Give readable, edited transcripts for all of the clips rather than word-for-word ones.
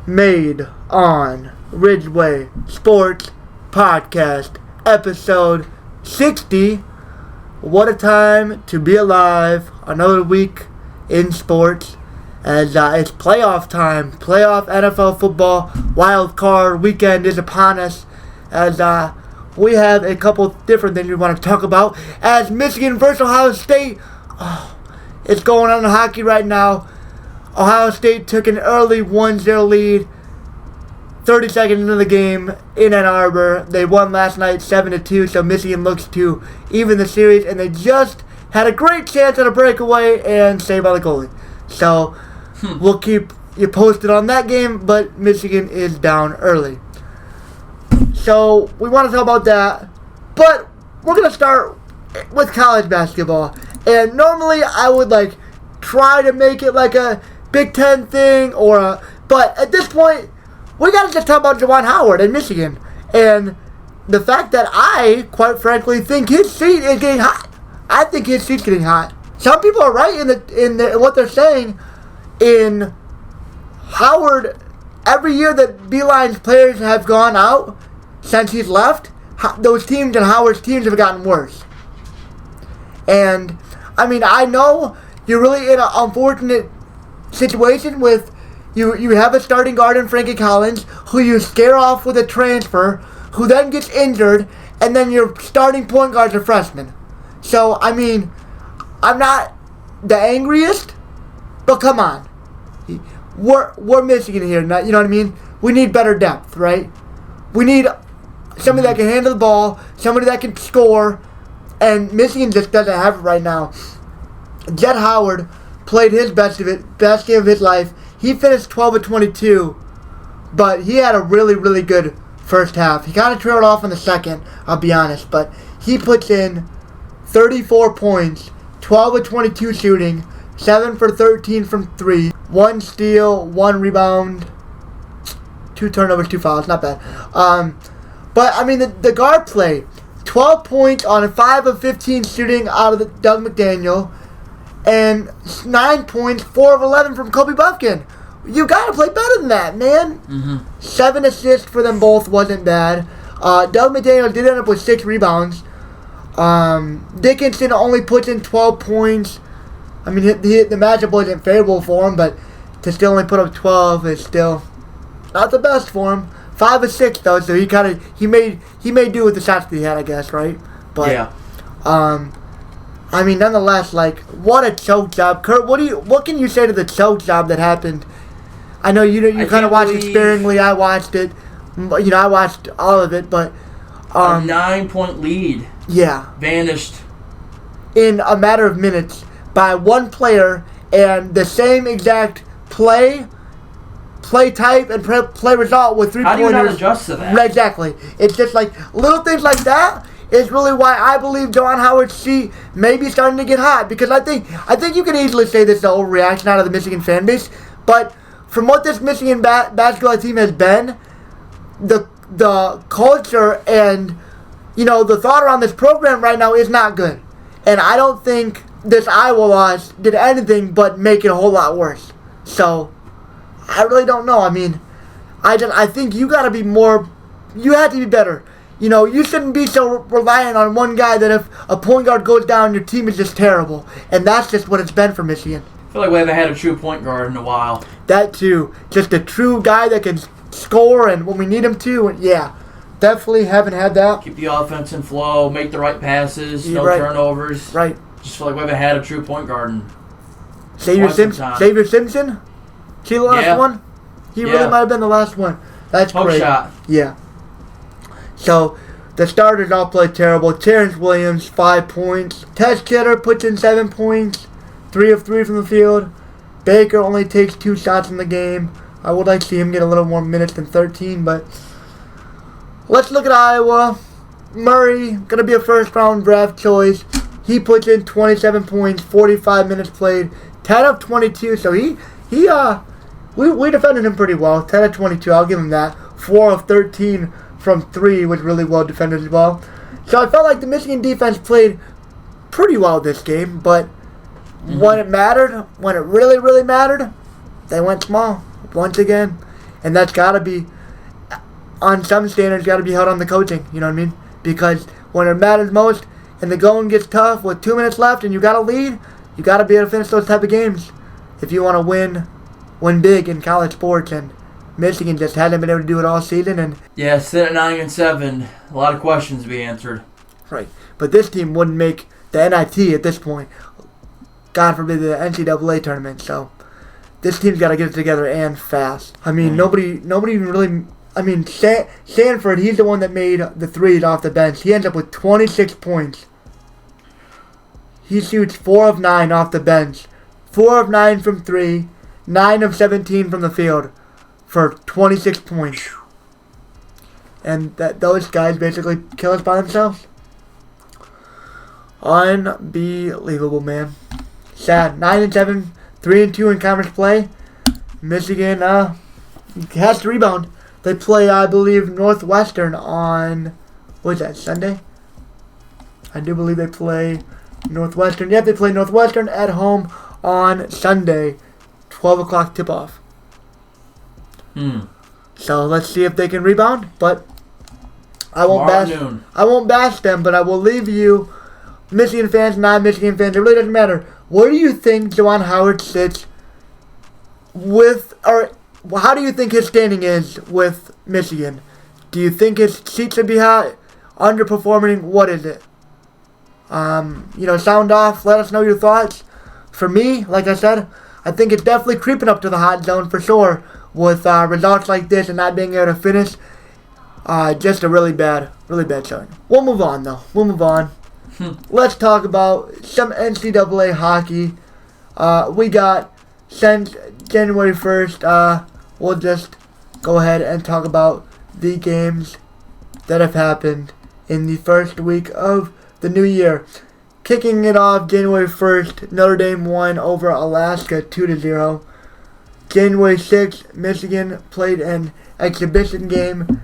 Made on Ridgeway Sports Podcast, episode 60. What a time to be alive. Another week in sports as it's playoff time. Playoff NFL football wildcard weekend is upon us as we have a couple different things we want to talk about. As Michigan versus Ohio State, it's going on in hockey right now. Ohio State took an early 1-0 lead 30 seconds into the game in Ann Arbor. They won last night 7-2, so Michigan looks to even the series, and they just had a great chance at a breakaway and saved by the goalie. So we'll keep you posted on that game, but Michigan is down early. So we want to talk about that, but we're going to start with college basketball. And normally I would try to make it like a Big Ten thing, but at this point, we got to just talk about Juwan Howard in Michigan. And the fact that I, quite frankly, think his seat is getting hot. I think his seat's getting hot. Some people are right in what they're saying. In Howard, every year that Beeline's players have gone out since he's left, those teams and Howard's teams have gotten worse. And, I know you're really in an unfortunate situation with you have a starting guard in Frankie Collins who you scare off with a transfer who then gets injured, and then your starting point guard's a freshman. So, I'm not the angriest, but come on. We're Michigan here, you know what I mean? We need better depth, right? We need somebody that can handle the ball, somebody that can score, and Michigan just doesn't have it right now. Jet Howard played his best game of his life. He finished 12-22, but he had a really, really good first half. He kind of trailed off in the second, I'll be honest, but he puts in 34 points, 12-22 shooting, 7 for 13 from 3, 1 steal, 1 rebound, 2 turnovers, 2 fouls, not bad. But the guard play, 12 points on 5 of 15 shooting out of Doug McDaniel, and 9 points, 4 of 11 from Kobe Buffkin. You gotta play better than that, man. 7 assists for them both wasn't bad. Doug McDaniel did end up with 6 rebounds. Dickinson only puts in 12 points. The matchup wasn't favorable for him, but to still only put up 12 is still not the best for him. 5 of 6 though, so he made do with the shots that he had, I guess, right? But yeah. Nonetheless, what a choke job. Kurt, what can you say to the choke job that happened? I know you kind of watched it sparingly. I watched it. I watched all of it, but a 9-point lead. Yeah. Vanished in a matter of minutes by one player, and the same exact play type and play result with 3 pointers. How do you not adjust to that? Right, exactly. It's just little things like that is really why I believe Juwan Howard's seat may be starting to get hot, because I think you can easily say this is an overreaction out of the Michigan fan base, but from what this Michigan basketball team has been, the culture and the thought around this program right now is not good, and I don't think this Iowa loss did anything but make it a whole lot worse. So I really don't know. I think you got to be more. You have to be better. You shouldn't be so reliant on one guy that if a point guard goes down, your team is just terrible. And that's just what it's been for Michigan. I feel like we haven't had a true point guard in a while. That too. Just a true guy that can score and when we need him to. And yeah, definitely haven't had that. Keep the offense in flow, make the right passes, no turnovers. Right. Just feel like we haven't had a true point guard in Xavier Simpson? He the last one? He really might have been the last one. That's great. Shot. Yeah. So, the starters all played terrible. Terrence Williams, 5 points. Tess Kidder puts in 7 points. 3 of 3 from the field. Baker only takes 2 shots in the game. I would like to see him get a little more minutes than 13, but let's look at Iowa. Murray, going to be a first-round draft choice. He puts in 27 points, 45 minutes played, 10 of 22. So we defended him pretty well. 10 of 22, I'll give him that. 4 of 13 from 3 was really well defended as well. So I felt like the Michigan defense played pretty well this game, but when it mattered, when it really, really mattered, they went small once again. And that's got to be, on some standards, got to be held on the coaching. You know what I mean? Because when it matters most and the going gets tough with 2 minutes left and you got to lead, you got to be able to finish those type of games if you want to win big in college sports. And Michigan just hasn't been able to do it all season. And yeah, sitting at 9-7, a lot of questions to be answered. Right, but this team wouldn't make the NIT at this point. God forbid the NCAA tournament. So this team's got to get it together and fast. I mean, nobody even really. I mean, Sanford, he's the one that made the threes off the bench. He ends up with 26 points. He shoots 4 of 9 off the bench, 4 of 9 from 3, 9 of 17 from the field for 26 points. And those guys basically kill us by themselves. Unbelievable, man. Sad. 9-7, 3-2 in conference play. Michigan has to rebound. They play, I believe, Northwestern on, what is that, Sunday? I do believe they play Northwestern. Yeah, they play Northwestern at home on Sunday, 12 o'clock tip-off. So let's see if they can rebound. But I won't bash them, but I will leave you, Michigan fans, non-Michigan fans, it really doesn't matter. Where do you think Juwan Howard sits with, or how do you think his standing is with Michigan? Do you think his seat should be high, underperforming? What is it? Sound off. Let us know your thoughts. For me, like I said, I think it's definitely creeping up to the hot zone for sure with results like this and not being able to finish. Just a really bad showing. We'll move on, though. Let's talk about some NCAA hockey. We got, since January 1st, we'll just go ahead and talk about the games that have happened in the first week of the new year. Kicking it off January 1st, Notre Dame won over Alaska 2-0. January 6th, Michigan played an exhibition game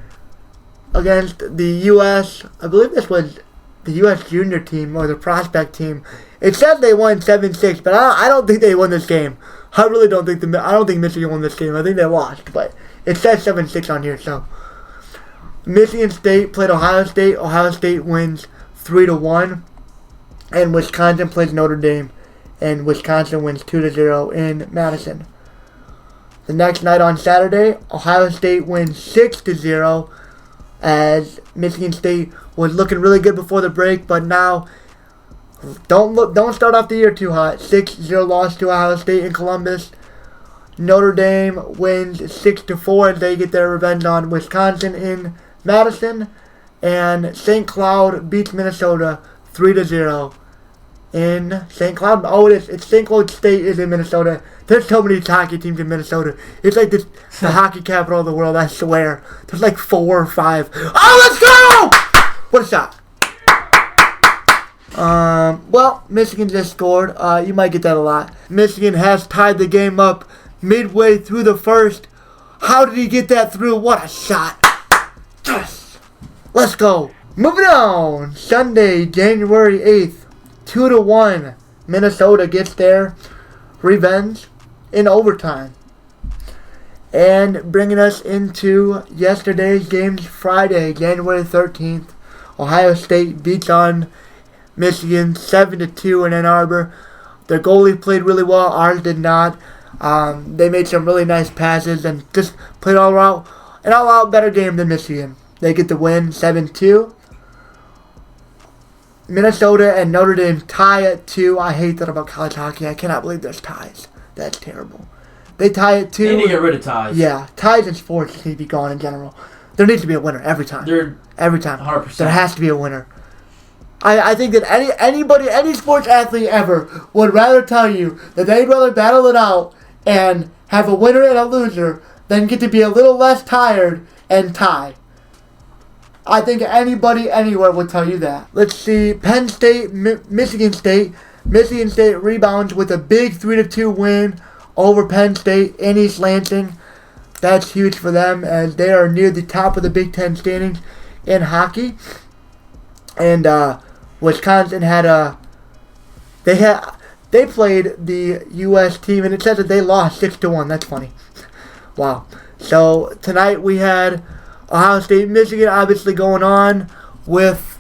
against the U.S. I believe this was the U.S. junior team or the prospect team. It says they won 7-6, but I don't think they won this game. I really don't think I don't think Michigan won this game. I think they lost, but it says 7-6 on here. So Michigan State played Ohio State. Ohio State wins 3-1, and Wisconsin plays Notre Dame, and Wisconsin wins 2-0 in Madison. The next night on Saturday, Ohio State wins 6-0, as Michigan State was looking really good before the break, but now don't start off the year too hot. 6-0 loss to Ohio State in Columbus. Notre Dame wins 6-4 as they get their revenge on Wisconsin in Madison. And St. Cloud beats Minnesota 3-0 in St. Cloud. Oh, it's St. Cloud State is in Minnesota. There's so many hockey teams in Minnesota. It's like the hockey capital of the world, I swear. There's like 4 or 5. Oh, let's go! What a shot. Well, Michigan just scored. You might get that a lot. Michigan has tied the game up midway through the first. How did he get that through? What a shot. Yes. Let's go. Moving on. Sunday, January 8th, 2-1. Minnesota gets their revenge in overtime. And bringing us into yesterday's games, Friday, January 13th, Ohio State beats on Michigan 7-2 in Ann Arbor. Their goalie played really well. Ours did not. They made some really nice passes and just played an all-out better game than Michigan. They get the win 7-2. Minnesota and Notre Dame tie at 2. I hate that about college hockey. I cannot believe there's ties. That's terrible. They tie at 2. They need to get rid of ties. Yeah, ties in sports need to be gone in general. There needs to be a winner every time. Every time. 100%. There has to be a winner. I think that any sports athlete ever would rather tell you that they'd rather battle it out and have a winner and a loser than get to be a little less tired and tie. I think anybody anywhere would tell you that. Let's see. Penn State, Michigan State. Michigan State rebounds with a big 3-2 win over Penn State in East Lansing. That's huge for them as they are near the top of the Big Ten standings in hockey. And Wisconsin they played the U.S. team, and it says that they lost 6-1. That's funny. Wow. So tonight we had Ohio State, Michigan, obviously going on with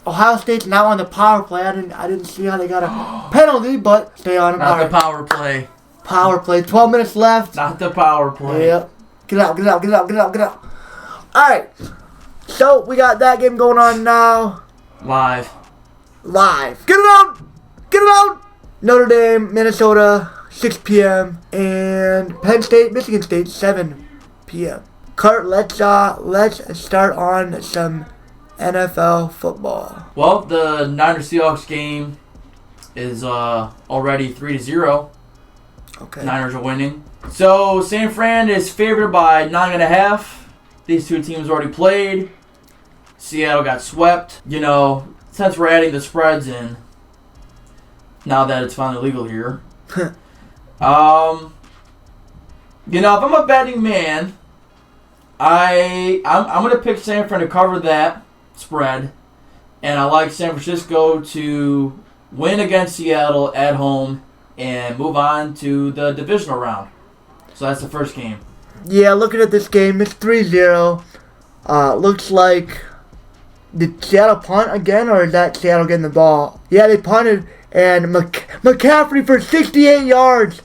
Ohio State's now on the power play. I didn't see how they got a penalty, but stay on it. Not the power play. Power play. 12 minutes left. Not the power play. Yep. Get out. All right. So we got that game going on now. Live. Get it out. Notre Dame, Minnesota, 6 p.m. and Penn State, Michigan State, 7 p.m. Kurt, let's start on some NFL football. Well, the Niners-Seahawks game is already 3-0. Okay. Niners are winning. So San Fran is favored by 9.5. These two teams already played. Seattle got swept. Since we're adding the spreads in, now that it's finally legal here. If I'm a betting man, I'm gonna pick San Fran to cover that spread, and I like San Francisco to win against Seattle at home and move on to the divisional round. So that's the first game. Yeah, looking at this game, it's 3-0. Looks like, did Seattle punt again, or is that Seattle getting the ball? Yeah, they punted, and McCaffrey for 68 yards.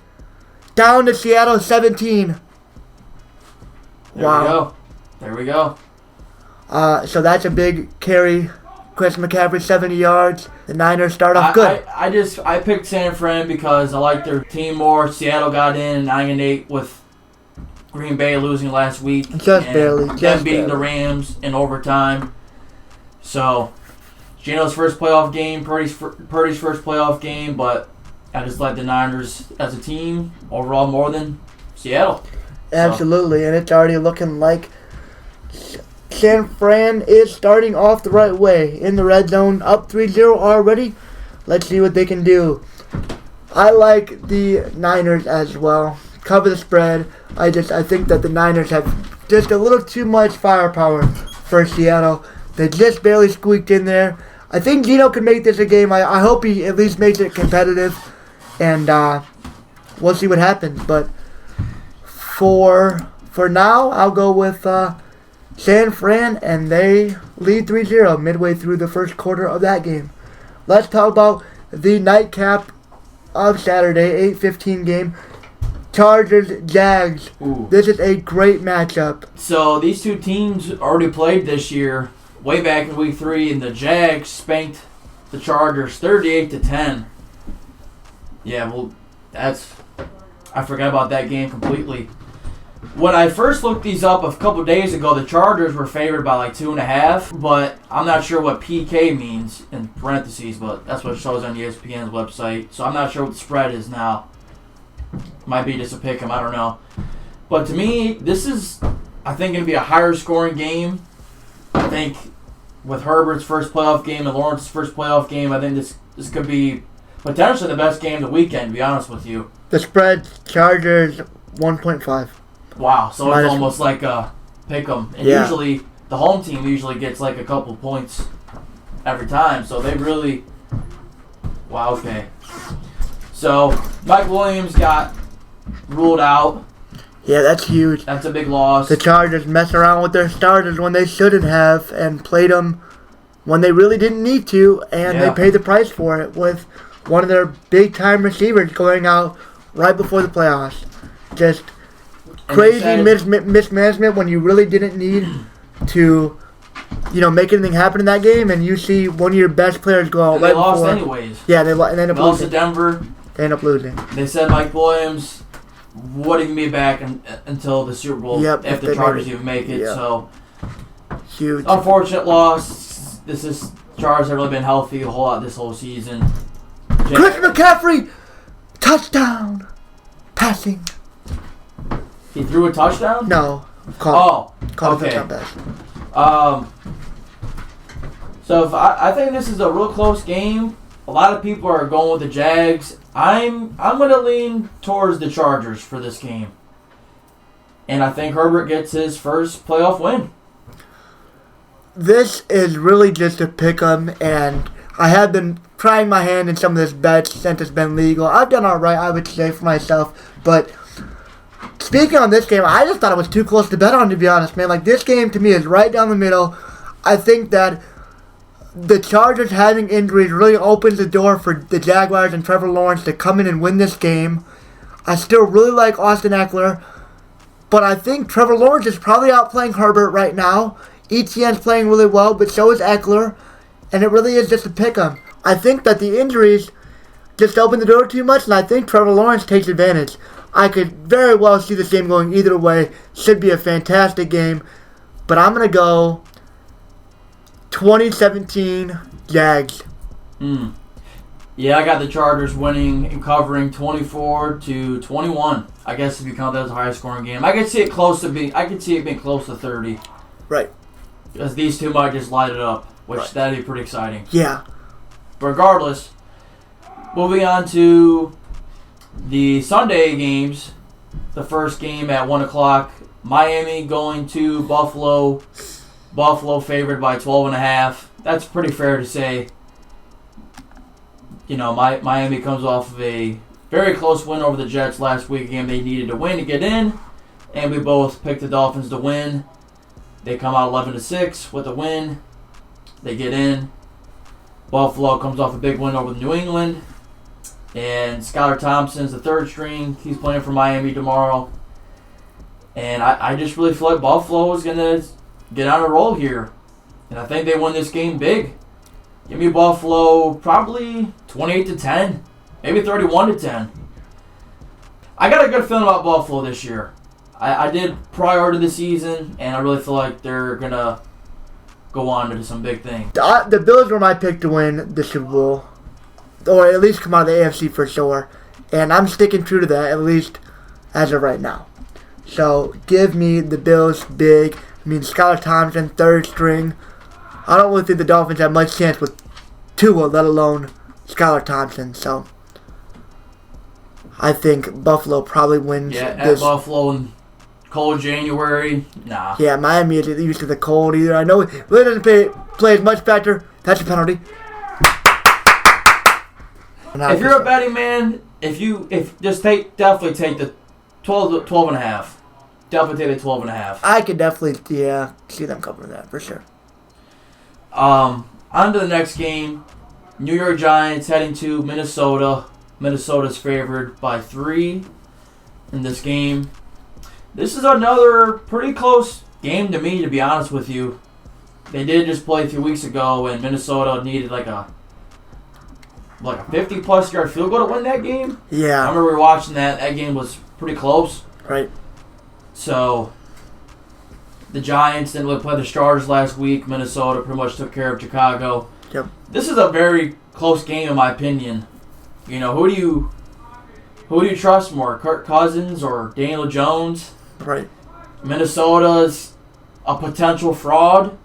Down to Seattle 17. There we go. So that's a big carry. Christian McCaffrey, 70 yards. The Niners start off good. I picked San Fran because I like their team more. Seattle got in 9-8 with Green Bay losing last week. Barely. Them beating the Rams in overtime. So, Geno's first playoff game, Purdy's first playoff game, but I just like the Niners as a team overall more than Seattle. Absolutely, and it's already looking like San Fran is starting off the right way in the red zone, up 3-0 already. Let's see what they can do. I like the Niners as well. Cover the spread. I think that the Niners have just a little too much firepower for Seattle. They just barely squeaked in there. I think Geno can make this a game. I hope he at least makes it competitive, and we'll see what happens. But for now, I'll go with San Fran, and they lead 3-0 midway through the first quarter of that game. Let's talk about the nightcap of Saturday, 8:15 game. Chargers-Jags. This is a great matchup. So these two teams already played this year, way back in Week 3, and the Jags spanked the Chargers 38-10. Yeah, well, I forgot about that game completely. When I first looked these up a couple days ago, the Chargers were favored by like 2.5, but I'm not sure what PK means in parentheses, but that's what it shows on ESPN's website. So I'm not sure what the spread is now. Might be just a pick 'em, I don't know. But to me, this is, I think, going to be a higher scoring game. I think with Herbert's first playoff game and Lawrence's first playoff game, I think this could be potentially the best game of the weekend, to be honest with you. The spread, Chargers 1.5. Wow, so it's almost like a pick 'em. And usually, the home team usually gets like a couple points every time. So they really... Wow, okay. So, Mike Williams got ruled out. Yeah, that's huge. That's a big loss. The Chargers messed around with their starters when they shouldn't have and played them when they really didn't need to, and they paid the price for it with one of their big-time receivers going out right before the playoffs. Just crazy mismanagement when you really didn't need to, make anything happen in that game, and you see one of your best players go out and right they lost before. Anyways. Yeah, they ended up lost losing. to Denver. They ended up losing. They said Mike Williams wouldn't be back until the Super Bowl if the Chargers even make it. So huge. Unfortunate loss. Chargers have really been healthy a whole lot this whole season. Christian McCaffrey, touchdown, passing. He threw a touchdown? No. Called okay. A touchdown pass. So I think this is a real close game. A lot of people are going with the Jags. I'm going to lean towards the Chargers for this game. And I think Herbert gets his first playoff win. This is really just a pick 'em, and I have been trying my hand in some of this bets since it's been legal. I've done all right, I would say, for myself, but Speaking on this game, I just thought it was too close to bet on, to be honest, man. Like, this game to me is right down the middle. I think that the Chargers having injuries really opens the door for the Jaguars and Trevor Lawrence to come in and win this game. I still really like Austin Eckler, but I think Trevor Lawrence is probably outplaying Herbert right now. Etienne's playing really well, but so is Eckler, and it really is just a pick-em. I think that the injuries just open the door too much, and I think Trevor Lawrence takes advantage. I could very well see this game going either way. Should be a fantastic game, but I'm going to go 2017 Jags. Yeah, I got the Chargers winning and covering 24-21. I guess if you count that as a high scoring game, I could see it being close to 30. Right. Because these two might just light it up, which that'd be pretty exciting. Yeah. Regardless, moving on to the Sunday games. The first game at 1 o'clock. Miami going to Buffalo. Buffalo favored by 12.5. That's pretty fair to say. You know, Miami comes off of a very close win over the Jets last week, a game they needed to win to get in, and we both picked the Dolphins to win. They come out 11-6 with a win. They get in. Buffalo comes off a big win over New England, and Skylar Thompson's the third string. He's playing for Miami tomorrow, and I just really feel like Buffalo is going to get on a roll here, and I think they win this game big. Give me Buffalo probably 28-10, maybe 31-10. I got a good feeling about Buffalo this year. I did prior to the season, and I really feel like they're going to go on to some big things. The Bills were my pick to win the Super Bowl, or at least come out of the AFC for sure, and I'm sticking true to that, at least as of right now. So give me the Bills big. I mean, Skylar Thompson, third string. I don't really think the Dolphins have much chance with Tua, let alone Skylar Thompson. So I think Buffalo probably wins. Yeah, at Buffalo in cold January, nah. Yeah, Miami isn't used to the cold either. I know it really doesn't play as much factor. That's a penalty. If you're a betting man, definitely take the 12.5. Definitely take the 12.5. I could definitely, see them covering that for sure. On to the next game. New York Giants heading to Minnesota. Minnesota's favored by 3 in this game. This is another pretty close game to me, to be honest with you. They did just play a few weeks ago, and Minnesota needed like a 50-plus yard field goal to win that game. Yeah. I remember we were watching that. That game was pretty close. Right. So, the Giants didn't really play the Stars last week. Minnesota pretty much took care of Chicago. Yep. This is a very close game, in my opinion. You know, who do you trust more, Kirk Cousins or Daniel Jones? Right. Minnesota's a potential fraud.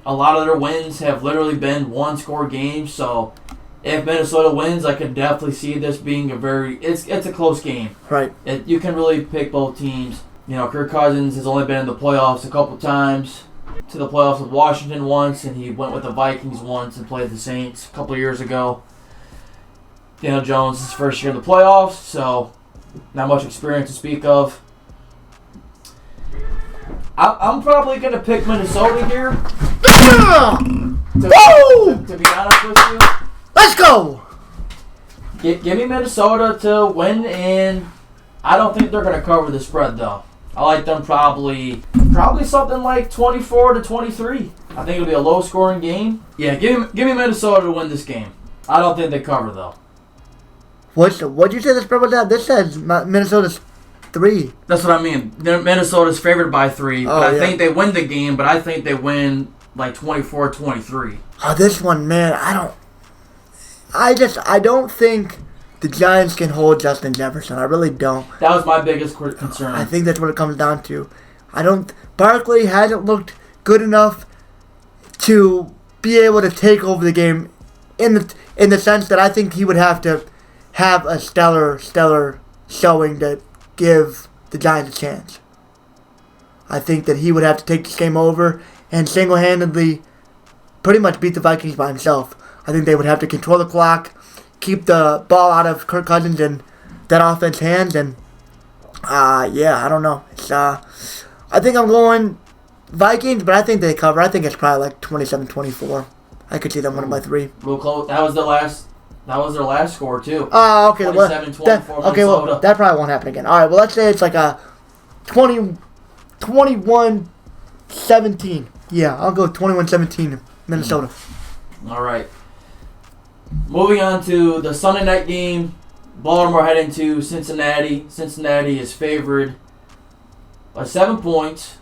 A lot of their wins have literally been one-score games. So, if Minnesota wins, I could definitely see this being it's a close game. Right. You can really pick both teams. You know, Kirk Cousins has only been in the playoffs a couple times. To the playoffs with Washington once, and he went with the Vikings once and played the Saints a couple of years ago. Daniel Jones is his first year in the playoffs, so not much experience to speak of. I'm probably going to pick Minnesota here. To be honest with you. Let's go! Give me Minnesota to win, and I don't think they're going to cover the spread, though. I like them probably something like 24-23. I think it'll be a low-scoring game. Yeah, give me Minnesota to win this game. I don't think they cover, though. What'd you say the spread was at? This says Minnesota's 3. That's what I mean. Minnesota's favored by 3. But I think they win the game, but I think they win like 24-23. Oh, this one, man, I don't think the Giants can hold Justin Jefferson. I really don't. That was my biggest concern. I think that's what it comes down to. Barkley hasn't looked good enough to be able to take over the game in the sense that I think he would have to have a stellar showing to give the Giants a chance. I think that he would have to take this game over and single-handedly pretty much beat the Vikings by himself. I think they would have to control the clock, keep the ball out of Kirk Cousins and that offense's hands, and Yeah, I don't know. I think I'm going Vikings, but I think they cover. I think it's probably like 27-24. I could see them winning by 3. Real close. That was their last score too. Oh, okay. 27-24. Okay, well, that probably won't happen again. All right, well, let's say it's like a 21-17. Yeah, I'll go 21-17 Minnesota. All right. Moving on to the Sunday night game. Baltimore heading to Cincinnati. Cincinnati is favored by 7 points.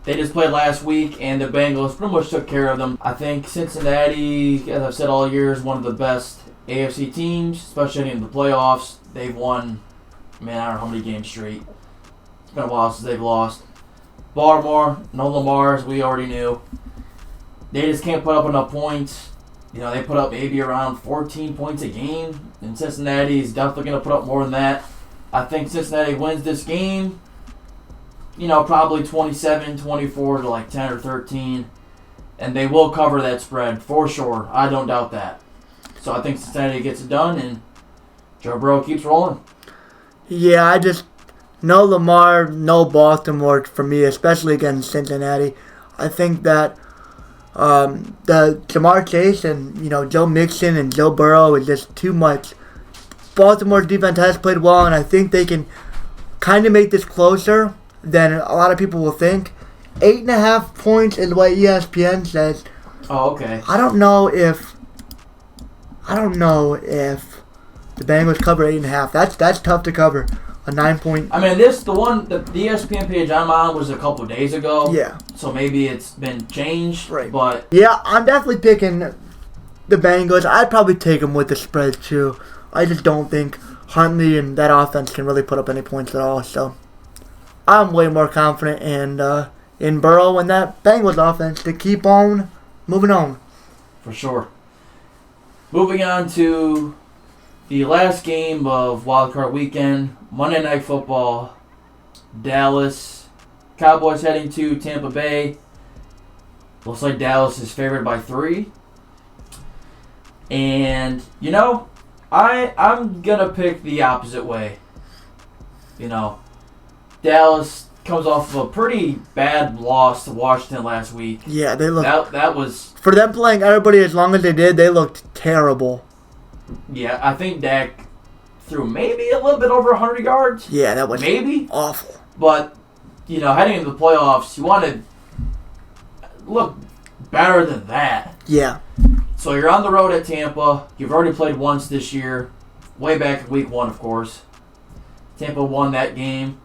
They just played last week, and the Bengals pretty much took care of them. I think Cincinnati, as I've said all year, is one of the best AFC teams, especially in the playoffs. They've won, I don't know how many games straight. It's been a while since they've lost. Baltimore, no Lamar, as we already knew. They just can't put up enough points. They put up maybe around 14 points a game, and Cincinnati is definitely going to put up more than that. I think Cincinnati wins this game, probably 27-24 to like 10 or 13, and they will cover that spread for sure. I don't doubt that. So I think Cincinnati gets it done, and Joe Burrow keeps rolling. Yeah, I just no Lamar, no Baltimore for me, especially against Cincinnati. I think that the Jamar Chase and Joe Mixon and Joe Burrow is just too much. Baltimore's defense has played well, and I think they can kind of make this closer than a lot of people will think. 8.5 points is what ESPN says. Oh, okay. I don't know if the Bengals cover 8.5. That's tough to cover. A 9-point. The ESPN page I'm on was a couple of days ago. Yeah. So maybe it's been changed. Right. But yeah, I'm definitely picking the Bengals. I'd probably take them with the spread too. I just don't think Huntley and that offense can really put up any points at all. So I'm way more confident in Burrow and that Bengals offense to keep on moving on. For sure. Moving on to the last game of Wildcard Weekend, Monday Night Football, Dallas. Cowboys heading to Tampa Bay. Looks like Dallas is favored by 3. And, I'm going to pick the opposite way. Dallas comes off of a pretty bad loss to Washington last week. Yeah, they looked... That was... For them playing everybody as long as they did, they looked terrible. Yeah, I think Dak threw maybe a little bit over 100 yards. Yeah, that was maybe awful. But, heading into the playoffs, you want to look better than that. Yeah. So you're on the road at Tampa. You've already played once this year. Way back in week 1, of course. Tampa won that game.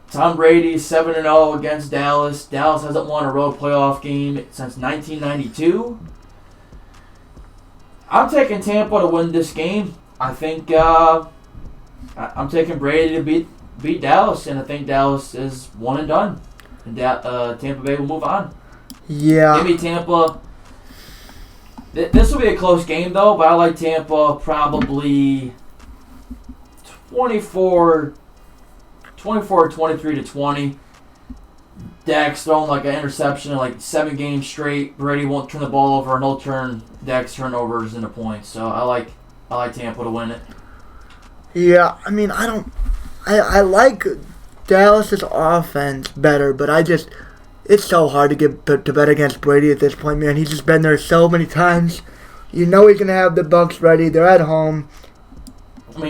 Tom Brady 7-0 against Dallas. Dallas hasn't won a road playoff game since 1992. I'm taking Tampa to win this game. I think I'm taking Brady to beat Dallas, and I think Dallas is one and done. And Tampa Bay will move on. Yeah. Give me Tampa. This will be a close game, though, but I like Tampa probably 23 to 20. Dak's thrown like an interception in like 7 games straight. Brady won't turn the ball over, and he'll turn Dak's turnovers into points. So I like Tampa to win it. Yeah, I like Dallas' offense better, but it's so hard to bet against Brady at this point, man. He's just been there so many times. He's gonna have the Bucs ready. They're at home.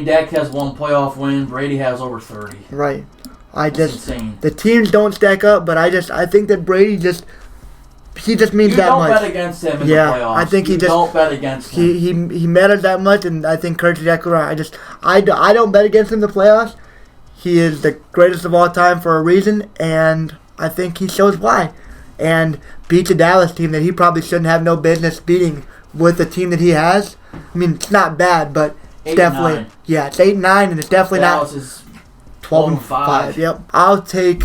Dak has 1 playoff win. Brady has over 30. Right. That's insane. The teams don't stack up, but I think that Brady means that much. You don't bet against him in the playoffs. I think don't bet against him. He matters that much, and I think Kurt's exactly right. I don't bet against him in the playoffs. He is the greatest of all time for a reason, and I think he shows why. And beats a Dallas team that he probably shouldn't have no business beating with the team that he has. It's not bad, but it's definitely... Yeah, it's 8-9, and it's definitely Dallas not... is 12-5. Yep. I'll take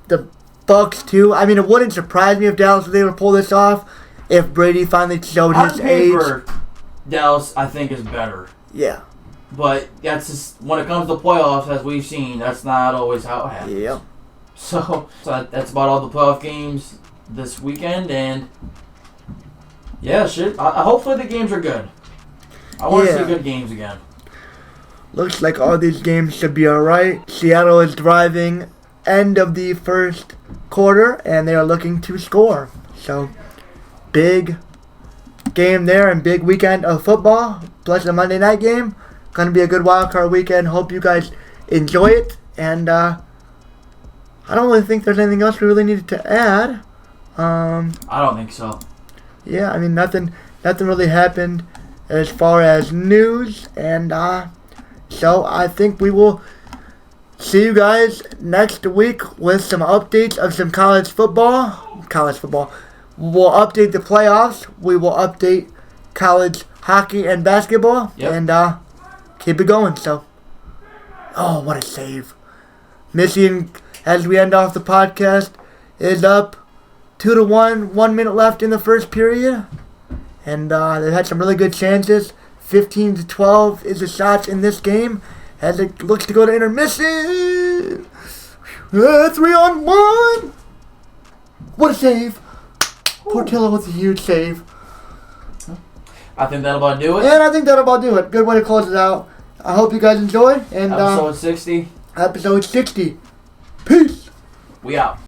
the Bucs too. It wouldn't surprise me if Dallas was able to pull this off. If Brady finally showed his age. On paper, Dallas, I think, is better. Yeah. But that's just, when it comes to playoffs, as we've seen, that's not always how it happens. Yep. So that's about all the playoff games this weekend, and hopefully the games are good. I want to see good games again. looks like all these games should be alright. Seattle is driving end of the first quarter, and they are looking to score. So, big game there and big weekend of football, plus a Monday night game. Going to be a good wildcard weekend. Hope you guys enjoy it. And I don't really think there's anything else we really needed to add. I don't think so. Yeah, I mean, nothing really happened as far as news. And so I think we will see you guys next week with some updates of some college football. We'll update the playoffs. We will update college hockey and basketball. Yep. And keep it going. So, oh, what a save. Michigan, as we end off the podcast, is up 2-1. 1 minute left in the first period. And they've had some really good chances. 15-12 is the shots in this game as it looks to go to intermission. 3-on-1. What a save. Portillo with a huge save. I think that'll about do it. And I think that'll about do it. Good way to close it out. I hope you guys enjoy. And Episode 60. Episode 60. Peace. We out.